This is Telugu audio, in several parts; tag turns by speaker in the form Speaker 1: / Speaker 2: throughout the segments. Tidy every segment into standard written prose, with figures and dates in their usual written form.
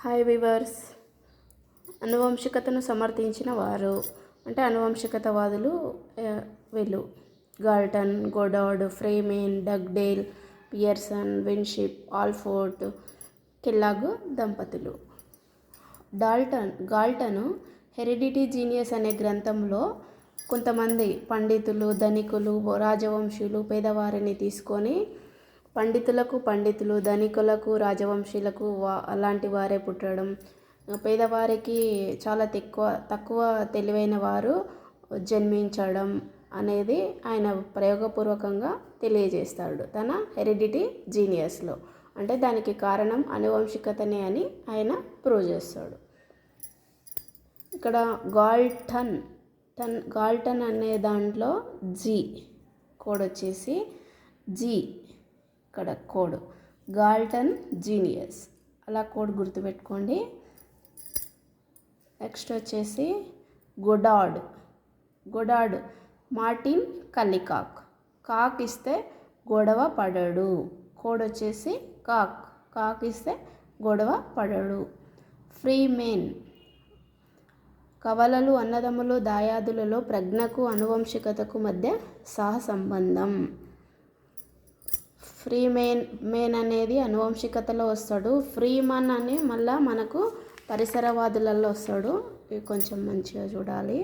Speaker 1: Hi viewers. అనువంశికతను సమర్థించిన వారు అంటే అనువంశికతవాదులు వీళ్ళు Galton, Goddard, Freeman, Dugdale, Pearson, Winship, Alford, Kellogg దంపతులు. గాల్టన్ హెరిడిటీ జీనియస్ అనే గ్రంథంలో కొంతమంది పండితులు, ధనికులు, రాజవంశీయులు, పేదవారిని తీసుకొని పండితులు, ధనికులకు, రాజవంశీయులకు అలాంటి వారే పుట్టడం, పేదవారికి చాలా తక్కువ తెలివైన వారు జన్మించడం అనేది ఆయన ప్రయోగపూర్వకంగా తెలియజేస్తాడు తన హెరిడిటీ జీనియస్లో. అంటే దానికి కారణం అనువంశికతనే అని ఆయన ప్రూవ్ చేస్తాడు. ఇక్కడ గాల్టన్ అనే దాంట్లో జీ కోడ్ వచ్చేసి జీ, ఇక్కడ కోడ్ గాల్టన్ జీనియస్, అలా కోడ్ గుర్తుపెట్టుకోండి. నెక్స్ట్ వచ్చేసి గొడార్డ్ మార్టిన్ కల్లికాక్, కాక్ ఇస్తే గొడవ పడడు, కోడ్ వచ్చేసి కాక్ ఇస్తే గొడవ పడడు. ఫ్రీమేన్ కవలలు, అన్నదమ్ములు, దాయాదులలో ప్రజ్ఞకు అనువంశికతకు మధ్య సహసంబంధం. ఫ్రీమేన్ అనేది అనువంశికతలో వస్తాడు. ఫ్రీమన్ అని మళ్ళీ మనకు పరిసరవాదులలో వస్తాడు. ఇవి కొంచెం మంచిగా చూడాలి.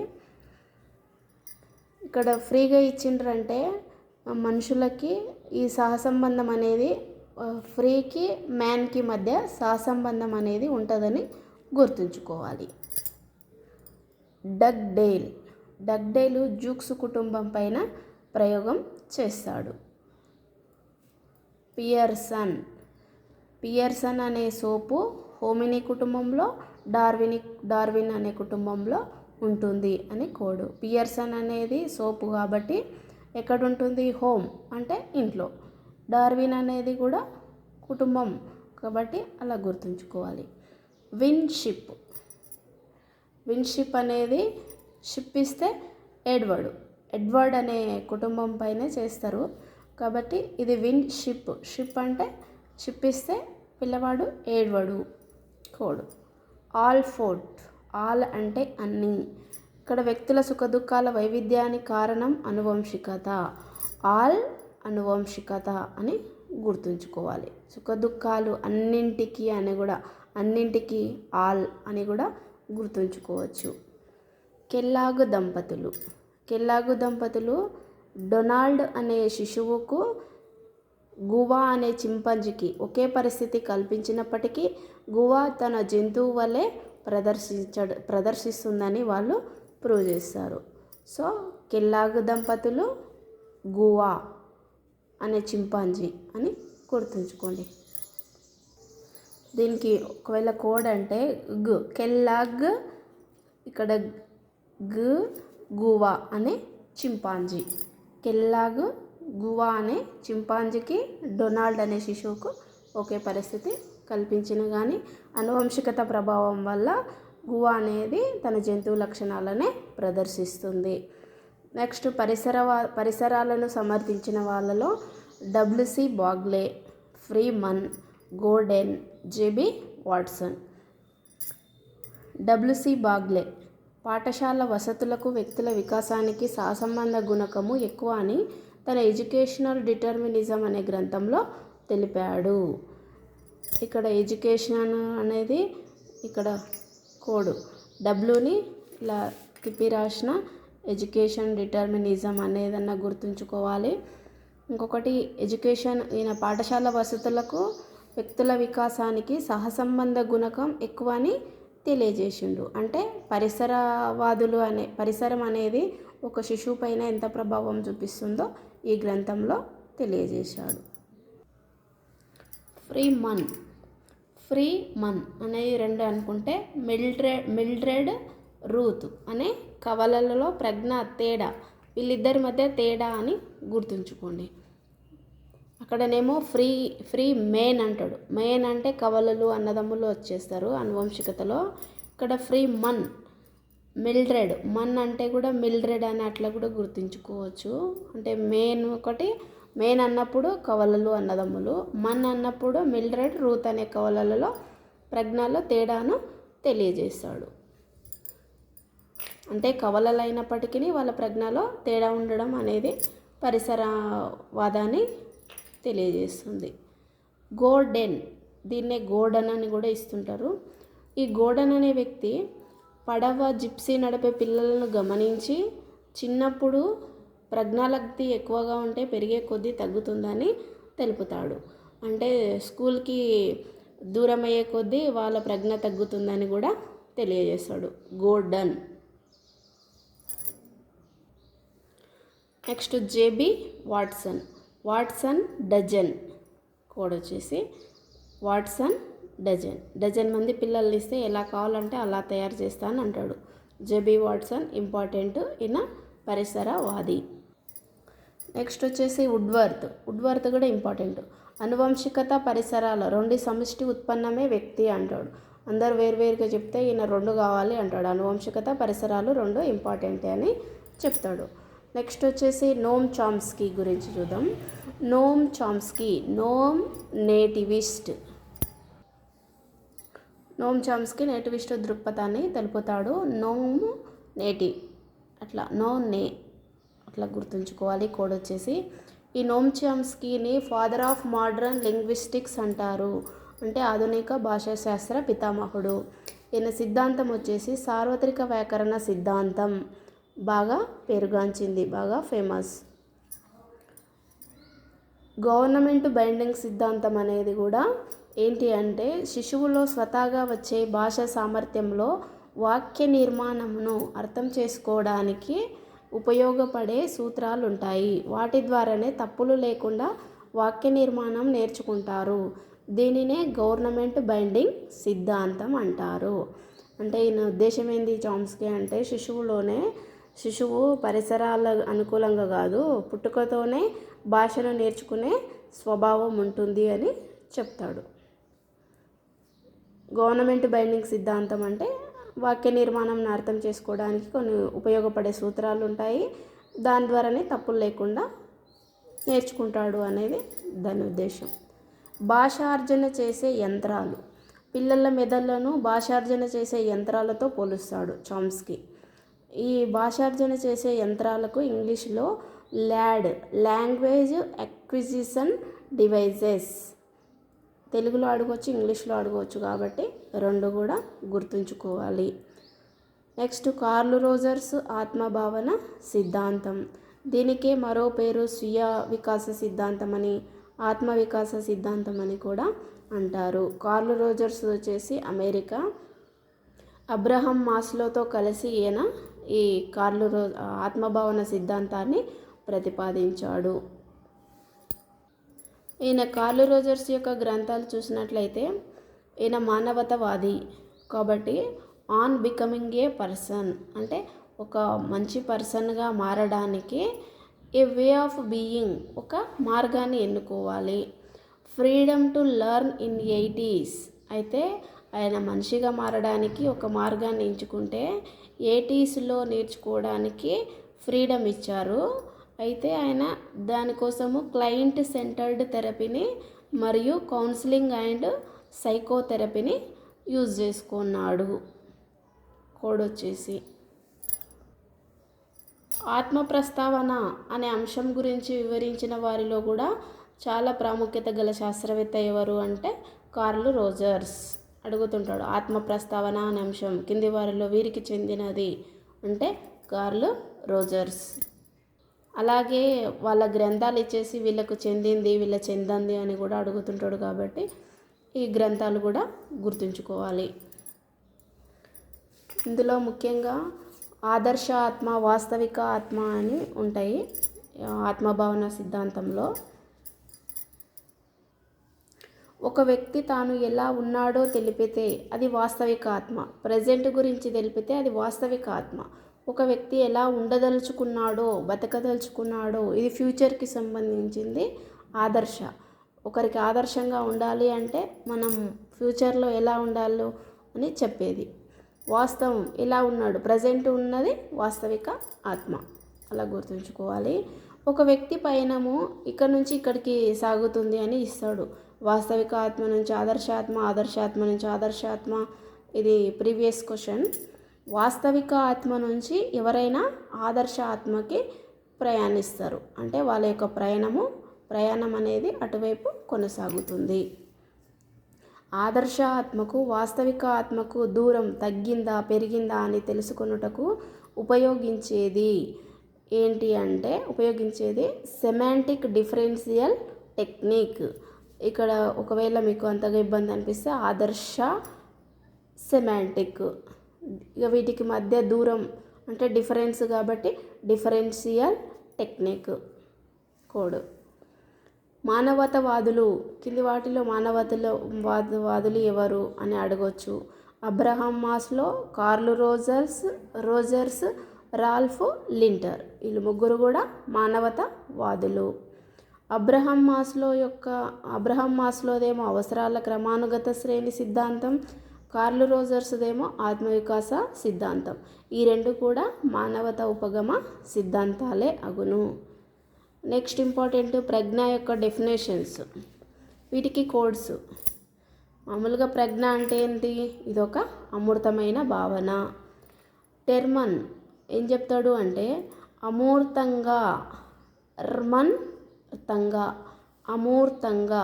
Speaker 1: ఇక్కడ ఫ్రీగా ఇచ్చిండ్రంటే మనుషులకి ఈ సహసంబంధం అనేది ఫ్రీకి మ్యాన్కి మధ్య సహసంబంధం అనేది ఉంటుందని గుర్తుంచుకోవాలి. డగ్డేల్ జూక్స్ కుటుంబం పైన ప్రయోగం చేస్తాడు. పియర్సన్ అనే సోపు హోమిని కుటుంబంలో, డార్విన్ అనే కుటుంబంలో ఉంటుంది అని కోడు. పియర్సన్ అనేది సోపు కాబట్టి ఎక్కడుంటుంది? హోమ్ అంటే ఇంట్లో. డార్విన్ అనేది కూడా కుటుంబం కాబట్టి అలా గుర్తుంచుకోవాలి. విన్షిప్ అనేది షిప్ ఇస్తే ఎడ్వర్డ్ అనే కుటుంబం పైనే చేస్తారు కాబట్టి ఇది షిప్ అంటే షిప్ ఇస్తే పిల్లవాడు ఏడ్వడు, కోడు. ఆల్ అంటే అన్నీ. ఇక్కడ వ్యక్తుల సుఖదుఖాల వైవిధ్యానికి కారణం అనువంశికత. ఆల్ అనువంశికత అని గుర్తుంచుకోవాలి. సుఖదుఖాలు అన్నింటికి ఆల్ అని కూడా గుర్తుంచుకోవచ్చు. కెల్లాగ్ దంపతులు డొనాల్డ్ అనే శిశువుకు గువా అనే చింపాంజీకి ఒకే పరిస్థితి కల్పించినప్పటికీ గువా తన జంతువు వలె ప్రదర్శిస్తుందని వాళ్ళు ప్రూవ్ చేస్తారు. సో కెల్లాగ్ దంపతులు గువా అనే చింపాంజీ అని గుర్తుంచుకోండి. దీనికి ఒకవేళ కోడ్ అంటే కెల్లాగ్, ఇక్కడ గువా అనే చింపాంజీ. కెల్లాగ్ గువా అనే చింపాంజీకి డొనాల్డ్ అనే శిశువుకు ఒకే పరిస్థితి కల్పించిన కానీ అనువంశికత ప్రభావం వల్ల గువా అనేది తన జంతువు లక్షణాలనే ప్రదర్శిస్తుంది. నెక్స్ట్ పరిసరాలను సమర్థించిన వాళ్ళలో WC Bagley, Freeman, Gordon, JB Watson. WC Bagley పాఠశాల వసతులకు వ్యక్తుల వికాసానికి సహసంబంధ గుణకము ఎక్కువ అని తన ఎడ్యుకేషనల్ డిటర్మినిజం అనే గ్రంథంలో తెలిపాడు. ఇక్కడ ఎడ్యుకేషన్ అనేది ఇక్కడ కోడ్ డబ్ల్యూని ఇలా తిప్పి రాసిన ఎడ్యుకేషన్ డిటర్మినిజం అనేదన్నా గుర్తుంచుకోవాలి. ఇంకొకటి ఎడ్యుకేషన్ ఈయన పాఠశాల వసతులకు వ్యక్తుల వికాసానికి సహసంబంధ గుణకం ఎక్కువ అని తెలియజేసిండు. అంటే పరిసరం అనేది ఒక శిశువు పైన ఎంత ప్రభావం చూపిస్తుందో ఈ గ్రంథంలో తెలియజేశాడు. ఫ్రీమన్ అనేవి రెండు అనుకుంటే మిల్డ్రెడ్, రూత్ అనే కవలలలో ప్రజ్ఞ తేడా, వీళ్ళిద్దరి మధ్య తేడా అని గుర్తుంచుకోండి. అక్కడనేమో ఫ్రీ మేన్ అంటాడు. మేన్ అంటే కవలలు, అన్నదమ్ములు వచ్చేస్తారు అనువంశికతలో. ఇక్కడ మిల్డ్రెడ్ మన్ అంటే కూడా మిల్డ్రెడ్ అని అట్లా కూడా గుర్తుంచుకోవచ్చు. అంటే మెయిన్ అన్నప్పుడు కవలలు, అన్నదమ్ములు. మన్ అన్నప్పుడు మిల్డ్రెడ్, రూత్ అనే కవలలలో ప్రజ్ఞలో తేడాను తెలియజేస్తాడు. అంటే కవలలైనప్పటికీ వాళ్ళ ప్రజ్ఞలో తేడా ఉండడం అనేది పరిసరవాదాన్ని తెలియజేస్తుంది. గోర్డెన్, దీన్నే గోర్డన్ అని కూడా ఇస్తుంటారు. ఈ గోర్డన్ అనే వ్యక్తి పడవ జిప్సీ నడిపే పిల్లలను గమనించి చిన్నప్పుడు ప్రజ్ఞాలబ్ధి ఎక్కువగా ఉంటే పెరిగే కొద్దీ తగ్గుతుందని తెలుపుతాడు. అంటే స్కూల్కి దూరం అయ్యే కొద్దీ వాళ్ళ ప్రజ్ఞ తగ్గుతుందని కూడా తెలియజేస్తాడు Gordon. Next JB Watson. Watson dozen, code వచ్చేసి వాట్సన్ డజన్ మంది పిల్లల్ని ఇస్తే ఎలా కావాలంటే అలా తయారు చేస్తాను అంటాడు. జేబీ వాట్సన్ ఇంపార్టెంట్ ఈయన పరిసరవాది. నెక్స్ట్ వచ్చేసి వుడ్వర్త్ కూడా ఇంపార్టెంట్. అనువంశికత పరిసరాల రెండు సమిష్టి ఉత్పన్నమే వ్యక్తి అంటాడు. అందరు వేరువేరుగా చెప్తే ఈయన రెండు కావాలి అంటాడు. అనువంశికత పరిసరాలు రెండు ఇంపార్టెంటే అని చెప్తాడు. నెక్స్ట్ వచ్చేసి నోమ్ చామ్స్కీ గురించి చూద్దాం. నోమ్ చామ్స్కీ నేటివిస్ట్ దృక్పథాన్ని తెలుపుతాడు. నోమ్ నేటివ్ అట్లా గుర్తుంచుకోవాలి. కోడ్ వచ్చేసి ఈ నోమ్ చామ్స్కీని ఫాదర్ ఆఫ్ మోడర్న్ లింగ్విస్టిక్స్ అంటారు. అంటే ఆధునిక భాషాశాస్త్ర పితామహుడు. ఈయన సిద్ధాంతం వచ్చేసి సార్వత్రిక వ్యాకరణ సిద్ధాంతం. బాగా పేరుగాంచింది, బాగా ఫేమస్. గవర్నమెంట్ బైండింగ్ సిద్ధాంతం అనేది కూడా ఏంటి అంటే శిశువులో స్వతహాగా వచ్చే భాషా సామర్థ్యంలో వాక్య నిర్మాణమును అర్థం చేసుకోవడానికి ఉపయోగపడే సూత్రాలు ఉంటాయి. వాటి ద్వారానే తప్పులు లేకుండా వాక్య నిర్మాణం నేర్చుకుంటారు. దీనినే గవర్నమెంట్ బైండింగ్ సిద్ధాంతం అంటారు. అంటే ఈయన ఉద్దేశం ఏంది చామ్స్కీ అంటే శిశువు పరిసరాల అనుకూలంగా కాదు, పుట్టుకతోనే భాషను నేర్చుకునే స్వభావం ఉంటుంది అని చెప్తాడు. గవర్నమెంట్ బైండింగ్ సిద్ధాంతం అంటే వాక్య నిర్మాణం అర్థం చేసుకోవడానికి కొన్ని ఉపయోగపడే సూత్రాలు ఉంటాయి, దాని ద్వారానే తప్పులు లేకుండా నేర్చుకుంటాడు అనేది దాని ఉద్దేశం. భాషార్జన చేసే యంత్రాలు. పిల్లల మెదళ్లను భాషార్జన చేసే యంత్రాలతో పోలుస్తాడు చామ్స్కీ. ఈ భాషార్జన చేసే యంత్రాలకు ఇంగ్లీష్లో లాంగ్వేజ్ అక్విజిషన్ డివైజెస్, తెలుగులో అడగవచ్చు, ఇంగ్లీష్లో అడగవచ్చు, కాబట్టి రెండు కూడా గుర్తుంచుకోవాలి. నెక్స్ట్ కార్ల్ రోజర్స్ ఆత్మభావన సిద్ధాంతం. దీనికే మరో పేరు స్వీయ వికాస సిద్ధాంతం అని, ఆత్మ వికాస సిద్ధాంతం అని కూడా అంటారు. కార్ల్ రోజర్స్ వచ్చేసి అమెరికా. అబ్రహం మాస్లోతో కలిసి ఈయన ఈ ఆత్మభావన సిద్ధాంతాన్ని ప్రతిపాదించాడు. ఈయన కార్ల్ రోజర్స్ యొక్క గ్రంథాలు చూసినట్లయితే ఈయన మానవతావాది కాబట్టి ఆన్ బికమింగ్ ఏ పర్సన్ అంటే ఒక మంచి పర్సన్గా మారడానికి ఏ వే ఆఫ్ బీయింగ్ ఒక మార్గాన్ని ఎన్నుకోవాలి. Freedom to learn in 80s అయితే ఆయన మనిషిగా మారడానికి ఒక మార్గాన్ని ఎంచుకుంటే 80sలో నేర్చుకోవడానికి ఫ్రీడమ్ ఇచ్చారు. అయితే ఆయన దానికోసము క్లయింట్ సెంటర్డ్ థెరపీని మరియు కౌన్సిలింగ్ అండ్ సైకోథెరపీని యూజ్ చేసుకున్నాడు. కోడ్ వచ్చేసి ఆత్మ ప్రస్తావన అనే అంశం గురించి వివరించిన వారిలో కూడా చాలా ప్రాముఖ్యత గల శాస్త్రవేత్త ఎవరు అంటే కార్ల్ రోజర్స్. అడుగుతుంటాడు ఆత్మ ప్రస్తావన అనే అంశం కింది వారిలో వీరికి చెందినది అంటే కార్ల్ రోజర్స్. అలాగే వాళ్ళ గ్రంథాలు ఇచ్చేసి వీళ్ళకు చెందింది వీళ్ళ చెందంది అని కూడా అడుగుతుంటాడు కాబట్టి ఈ గ్రంథాలు కూడా గుర్తుంచుకోవాలి. ఇందులో ముఖ్యంగా ఆదర్శ ఆత్మ, వాస్తవిక ఆత్మ అని ఉంటాయి. ఆత్మభావన సిద్ధాంతంలో ఒక వ్యక్తి తాను ఎలా ఉన్నాడో తెలిపితే అది వాస్తవిక ఆత్మ, ప్రజెంట్ గురించి తెలిపితే అది వాస్తవిక ఆత్మ. ఒక వ్యక్తి ఎలా ఉండదలుచుకున్నాడో, బతకదలుచుకున్నాడో ఇది ఫ్యూచర్కి సంబంధించింది ఆదర్శ. ఒకరికి ఆదర్శంగా ఉండాలి అంటే మనం ఫ్యూచర్లో ఎలా ఉండాలో అని చెప్పేది. వాస్తవం ఎలా ఉన్నాడు, ప్రజెంట్ ఉన్నది వాస్తవిక ఆత్మ. అలా గుర్తుంచుకోవాలి. ఒక వ్యక్తి పయనము ఇక్కడ నుంచి ఇక్కడికి సాగుతుంది అని ఇస్తాడు. వాస్తవిక ఆత్మ నుంచి ఆదర్శాత్మ, ఆదర్శాత్మ నుంచి ఆదర్శాత్మ. ఇది ప్రీవియస్ క్వశ్చన్. వాస్తవిక ఆత్మ నుంచి ఎవరైనా ఆదర్శ ఆత్మకి ప్రయాణిస్తారు, అంటే వాళ్ళ యొక్క ప్రయాణం అనేది అటువైపు కొనసాగుతుంది. ఆదర్శ ఆత్మకు వాస్తవిక ఆత్మకు దూరం తగ్గిందా పెరిగిందా అని తెలుసుకొనుటకు ఉపయోగించేది సెమాంటిక్ డిఫరెన్షియల్ టెక్నిక్. ఇక్కడ ఒకవేళ మీకు అంతగా ఇబ్బంది అనిపిస్తే ఆదర్శ, సెమాంటిక్, ఇక వీటికి మధ్య దూరం అంటే డిఫరెన్స్ కాబట్టి డిఫరెన్షియల్ టెక్నిక్ కోడ్. మానవతావాదులు కింది వాటిలో మానవతావాదులు ఎవరు అని అడగొచ్చు. Abraham Maslow, curl Rogers, Ralph lintel, వీళ్ళు ముగ్గురు కూడా మానవతావాదులు. అబ్రహాం మాస్లోదేమో అవసరాల క్రమానుగత శ్రేణి సిద్ధాంతం, కార్ల్ రోజర్స్దేమో ఆత్మవికాస సిద్ధాంతం. ఈ రెండు కూడా మానవతా ఉపగమ సిద్ధాంతాలే అగును. నెక్స్ట్ ఇంపార్టెంట్ ప్రజ్ఞ యొక్క డెఫినేషన్స్, వీటికి కోడ్స్. మామూలుగా ప్రజ్ఞ అంటే ఏంటి? ఇదొక అమూర్తమైన భావన. టెర్మన్ ఏం చెప్తాడు అంటే అమూర్తంగా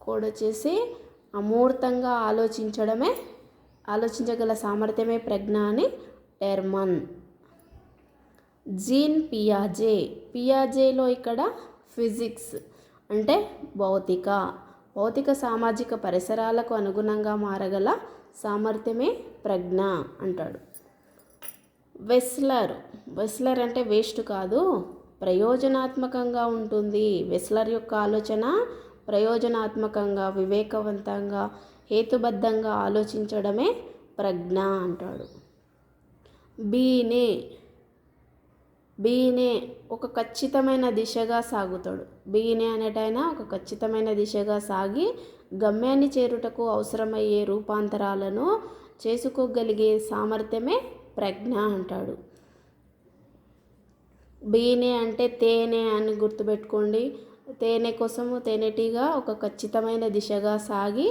Speaker 1: కోడ్ వచ్చేసి అమూర్తంగా ఆలోచించగల సామర్థ్యమే ప్రజ్ఞ అని టెర్మన్. జీన్ పియాజేలో ఇక్కడ ఫిజిక్స్ అంటే భౌతిక సామాజిక పరిసరాలకు అనుగుణంగా మారగల సామర్థ్యమే ప్రజ్ఞ అంటాడు. వెస్లర్ అంటే వేస్ట్ కాదు, ప్రయోజనాత్మకంగా ఉంటుంది. వెస్లర్ యొక్క ఆలోచన ప్రయోజనాత్మకంగా, వివేకవంతంగా, హేతుబద్ధంగా ఆలోచించడమే ప్రజ్ఞ అంటాడు. బీనే ఒక ఖచ్చితమైన దిశగా సాగుతాడు. బీనే అనేటైనా ఒక ఖచ్చితమైన దిశగా సాగి గమ్యాన్ని చేరుటకు అవసరమయ్యే రూపాంతరాలను చేసుకోగలిగే సామర్థ్యమే ప్రజ్ఞ అంటాడు. బీనే అంటే తేనె అని గుర్తుపెట్టుకోండి. తేనె కోసము తేనెటీగా ఒక ఖచ్చితమైన దిశగా సాగి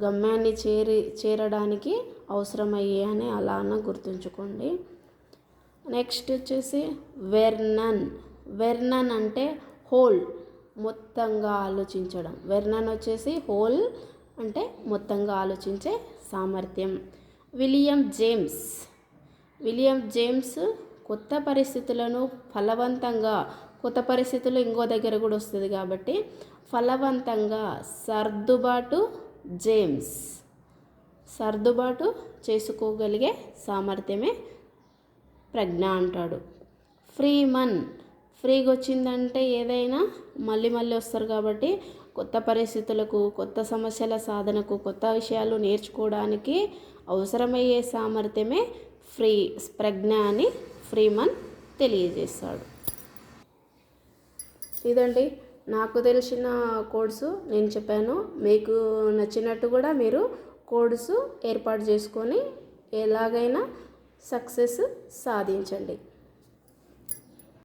Speaker 1: గమ్యాన్ని చేరడానికి అవసరమయ్యే అని అలా అన్న గుర్తుంచుకోండి. నెక్స్ట్ వచ్చేసి వెర్నన్ అంటే హోల్, మొత్తంగా ఆలోచించడం. వెర్నన్ వచ్చేసి హోల్ అంటే మొత్తంగా ఆలోచించే సామర్థ్యం. విలియం జేమ్స్ కొత్త పరిస్థితులను ఫలవంతంగా, కొత్త పరిస్థితులు ఇంకో దగ్గర కూడా వస్తుంది కాబట్టి ఫలవంతంగా సర్దుబాటు చేసుకోగలిగే సామర్థ్యమే ప్రజ్ఞ అంటాడు. ఫ్రీగా వచ్చిందంటే ఏదైనా మళ్ళీ వస్తారు కాబట్టి కొత్త పరిస్థితులకు, కొత్త సమస్యల సాధనకు, కొత్త విషయాలు నేర్చుకోవడానికి అవసరమయ్యే సామర్థ్యమే ప్రజ్ఞ అని ఫ్రీమన్ తెలియజేస్తాడు. ఇదండి నాకు తెలిసిన కోడ్స్ నేను చెప్పాను. మీకు నచ్చినట్టు కూడా మీరు కోడ్స్ ఏర్పాటు చేసుకొని ఎలాగైనా సక్సెస్ సాధించండి.